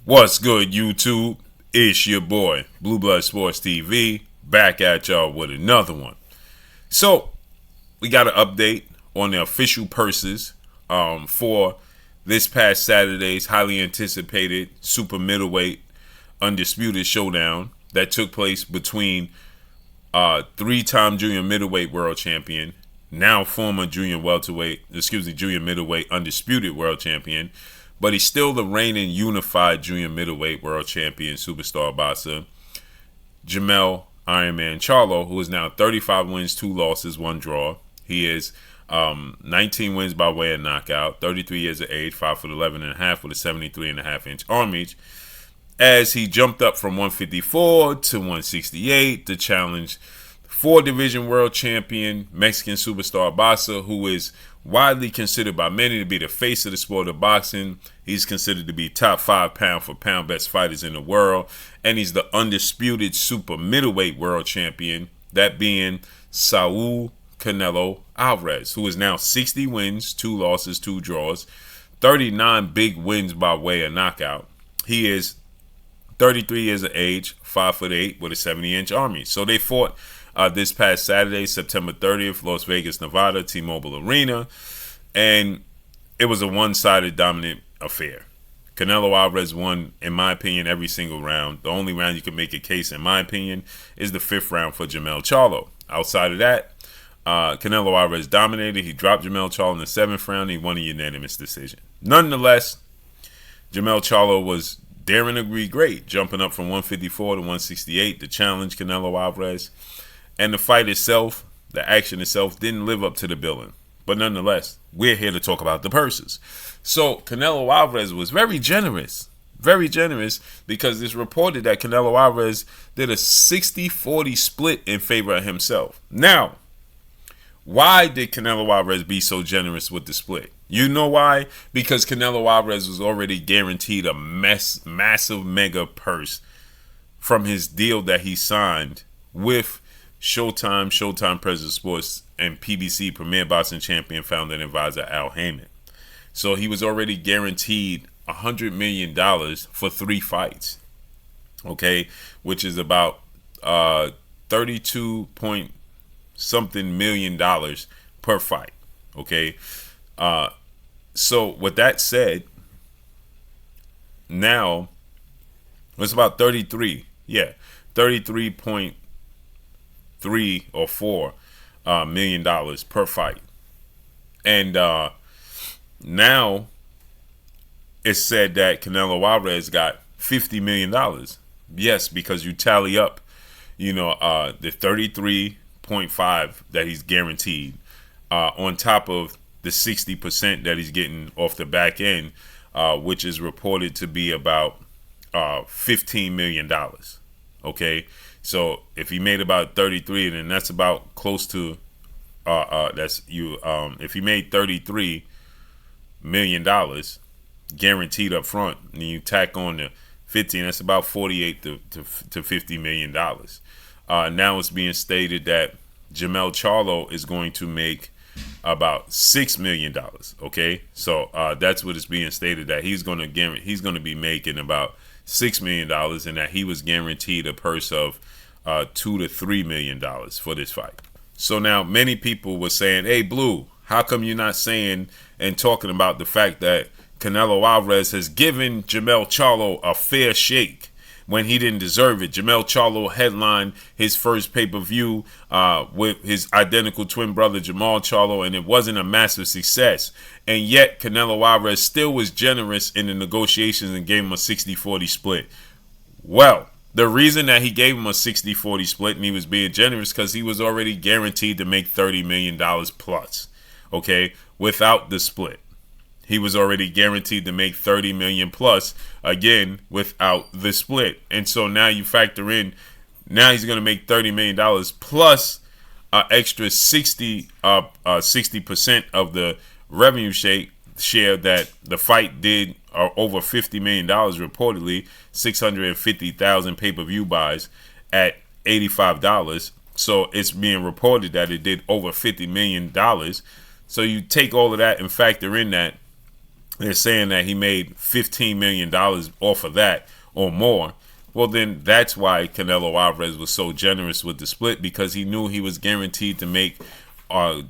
What's good, YouTube? It's your boy, Blue Blood Sports TV, back at y'all with another one. So, we got an update on the official purses for this past Saturday's highly anticipated super middleweight undisputed showdown that took place between three-time junior middleweight world champion, now former junior middleweight undisputed world champion, but he's still the reigning unified junior middleweight world champion superstar boxer, Jermell Ironman Charlo, who is now 35 wins, 2 losses, 1 draw. He is 19 wins by way of knockout, 33 years of age, 5'11.5" with a 73.5-inch arm reach, as he jumped up from 154 to 168 to challenge 4-division world champion Mexican superstar boxer, who is widely considered by many to be the face of the sport of boxing. He's considered to be top 5 pound for pound best fighters in the world, and he's the undisputed super middleweight world champion, that being Saul Canelo Alvarez, who is now 60 wins, 2 losses, 2 draws, 39 big wins by way of knockout. He is 33 years of age, 5'8" with a 70-inch arm reach. So they fought this past Saturday, September 30th, Las Vegas, Nevada, T-Mobile Arena, and it was a one-sided dominant affair. Canelo Alvarez won, in my opinion, every single round. The only round you can make a case, in my opinion, is the 5th round for Jermell Charlo. Outside of that, Canelo Alvarez dominated. He dropped Jermell Charlo in the 7th round. He won a unanimous decision. Nonetheless, Jermell Charlo was daring to be great, jumping up from 154 to 168 to challenge Canelo Alvarez. And the fight itself, the action itself, didn't live up to the billing. But nonetheless, we're here to talk about the purses. So Canelo Alvarez was very generous, because it's reported that Canelo Alvarez did a 60-40 split in favor of himself. Now, why did Canelo Alvarez be so generous with the split? You know why? Because Canelo Alvarez was already guaranteed a massive mega purse from his deal that he signed with Showtime President Sports, and PBC Premier Boxing Champion founder and advisor Al Heyman. So he was already guaranteed $100 million for 3 fights, okay, which is about 32 point something million dollars per fight, okay. So with that said, now it's about 33.3 or 4 million dollars per fight. And now it's said that Canelo Alvarez got $50 million. Yes, because you tally up, the 33.5 that he's guaranteed on top of the 60% that he's getting off the back end, which is reported to be about $15 million. Okay. So if he made about 33, then that's about close to if he made $33 million guaranteed up front, and you tack on the 15, that's about 48 to $50 million. Now it's being stated that Jermell Charlo is going to make about $6 million. Okay, so that's what is being stated, that he's going to be making about $6 million, and that he was guaranteed a purse of $2 to $3 million for this fight. So now many people were saying, hey, Blue, how come you're not saying and talking about the fact that Canelo Alvarez has given Jermell Charlo a fair shake when he didn't deserve it? Jermell Charlo headlined his first pay-per-view with his identical twin brother Jermell Charlo, and it wasn't a massive success. And yet Canelo Alvarez still was generous in the negotiations and gave him a 60-40 split. Well, the reason that he gave him a 60-40 split and he was being generous, because he was already guaranteed to make $30 million plus, okay, without the split. He was already guaranteed to make $30 million plus, again, without the split. And so now you factor in, now he's going to make $30 million plus an extra 60% of the revenue share that the fight did, over $50 million reportedly, 650,000 pay-per-view buys at $85. So it's being reported that it did over $50 million. So you take all of that and factor in that, they're saying that he made $15 million off of that or more. Well, then that's why Canelo Alvarez was so generous with the split, because he knew he was guaranteed to make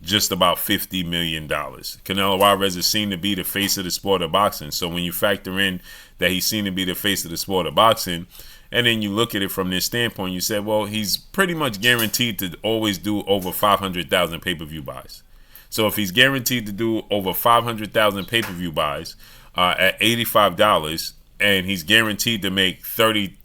just about $50 million. Canelo Alvarez is seen to be the face of the sport of boxing. So when you factor in that he's seen to be the face of the sport of boxing, and then you look at it from this standpoint, you say, well, he's pretty much guaranteed to always do over 500,000 pay-per-view buys. So if he's guaranteed to do over 500,000 pay-per-view buys at $85, and he's guaranteed to make $30+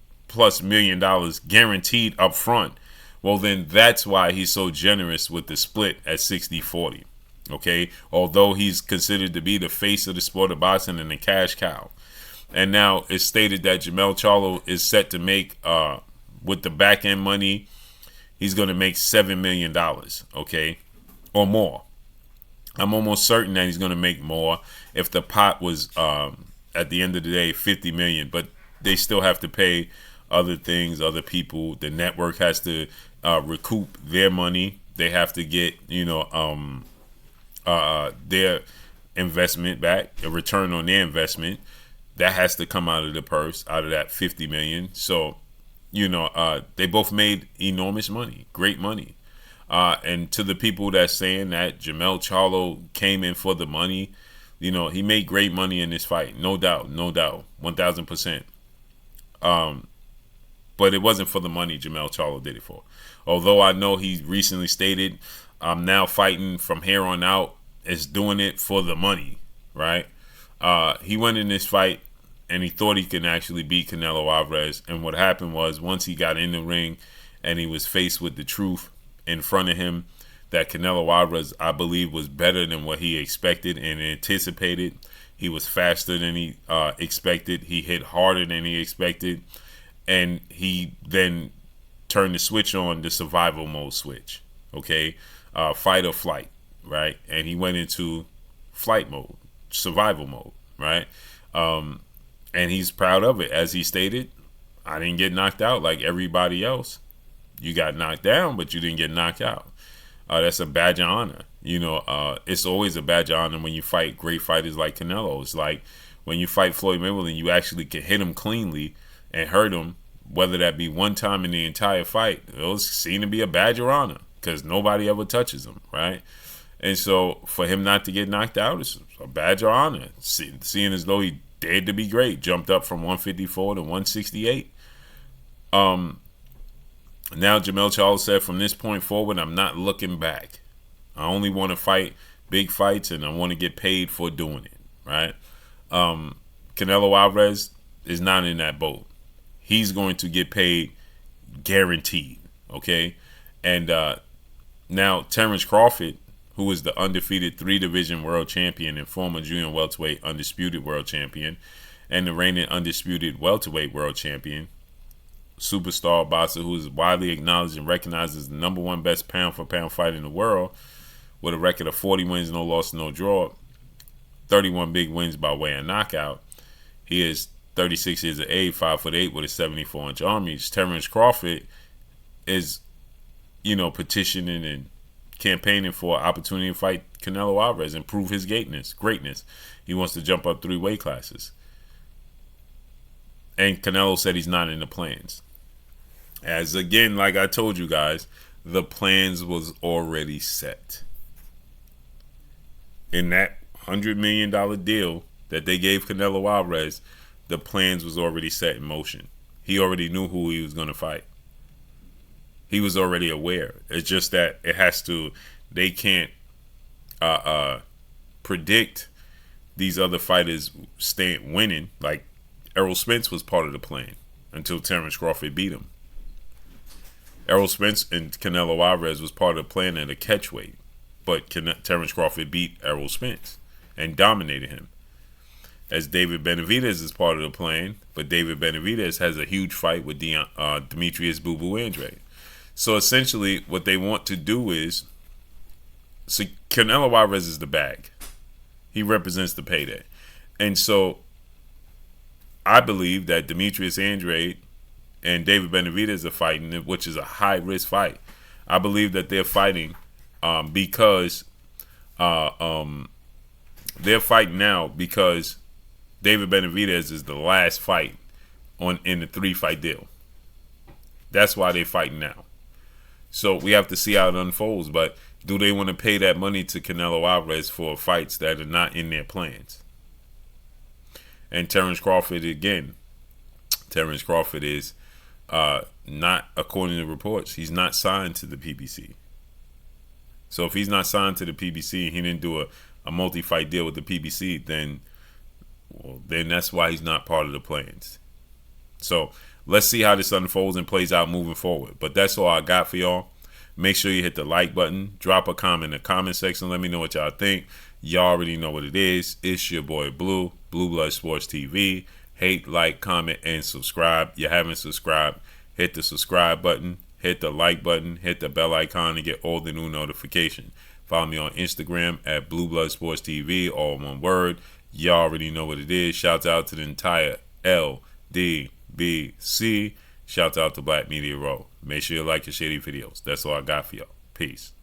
million guaranteed up front, well, then that's why he's so generous with the split at 60-40. Okay, although he's considered to be the face of the sport of boxing and the cash cow. And now it's stated that Jermell Charlo is set to make, with the back end money, he's going to make $7 million, okay, or more. I'm almost certain that he's going to make more if the pot was, at the end of the day, $50 million. But they still have to pay other things, other people. The network has to recoup their money. They have to get, their investment back, a return on their investment. That has to come out of the purse, out of that $50 million. So, they both made enormous money, great money. And to the people that's saying that Jermell Charlo came in for the money, he made great money in this fight, no doubt, 1,000%. But it wasn't for the money Jermell Charlo did it for. Although I know he recently stated, I'm now fighting from here on out, is doing it for the money, right? He went in this fight and he thought he could actually beat Canelo Alvarez. And what happened was, once he got in the ring and he was faced with the truth in front of him, that Canelo Alvarez, I believe, was better than what he expected and anticipated. He was faster than he expected. He hit harder than he expected. And he then turned the switch on, the survival mode switch, okay? Fight or flight, right? And he went into flight mode, survival mode, right? And he's proud of it. As he stated, I didn't get knocked out like everybody else. You got knocked down, but you didn't get knocked out. That's a badge of honor. It's always a badge of honor when you fight great fighters like Canelo. It's like when you fight Floyd Mayweather, you actually can hit him cleanly and hurt him, whether that be one time in the entire fight. It was seen to be a badge of honor because nobody ever touches him, right? And so for him not to get knocked out, it's a badge of honor. Seeing as though he dared to be great, jumped up from 154 to 168. Now Jermell Charlo said, from this point forward, I'm not looking back. I only want to fight big fights, and I want to get paid for doing it, right? Canelo Alvarez is not in that boat. He's going to get paid guaranteed, okay? And now Terrence Crawford, who is the undefeated 3-division world champion and former junior welterweight undisputed world champion, and the reigning undisputed welterweight world champion, superstar boxer who is widely acknowledged and recognized as the #1 best pound-for-pound fighter in the world, with a record of 40 wins, no loss, no draw, 31 big wins by way of knockout. He is 36 years of age, 5'8", with a 74-inch arm reach. Terrence Crawford is, petitioning and campaigning for an opportunity to fight Canelo Alvarez and prove his greatness. He wants to jump up 3 weight classes. And Canelo said he's not in the plans. As again, like I told you guys, the plans was already set. In that $100 million deal that they gave Canelo Alvarez, the plans was already set in motion. He already knew who he was going to fight. He was already aware. It's just that they can't predict these other fighters winning. Like Errol Spence was part of the plan until Terrence Crawford beat him. Errol Spence and Canelo Alvarez was part of the plan at a catchweight, but Terrence Crawford beat Errol Spence and dominated him. As David Benavidez is part of the plan, but David Benavidez has a huge fight with Demetrius Boo Boo Andrade. So essentially, what they want to do is, so Canelo Alvarez is the bag. He represents the payday. And so I believe that Demetrius Andrade and David Benavidez are fighting, which is a high-risk fight. I believe that they're fighting because They're fighting now because David Benavidez is the last fight in the 3-fight deal. That's why they're fighting now. So we have to see how it unfolds. But do they want to pay that money to Canelo Alvarez for fights that are not in their plans? And Terrence Crawford again. Terrence Crawford is not, according to reports, he's not signed to the PBC. So if he's not signed to the PBC, he didn't do a multi-fight deal with the PBC, then that's why he's not part of the plans. So let's see how this unfolds and plays out moving forward. But that's all I got for y'all. Make sure you hit the like button. Drop a comment in the comment section. Let me know what y'all think. Y'all already know what it is. It's your boy Blue, Blue Blood Sports TV. Hate, like, comment, and subscribe. You haven't subscribed, hit the subscribe button. Hit the like button. Hit the bell icon to get all the new notifications. Follow me on Instagram at Blue Blood Sports TV, all one word. Y'all already know what it is. Shouts out to the entire LDBC. Shouts out to Black Media Row. Make sure you like your shitty videos. That's all I got for y'all. Peace.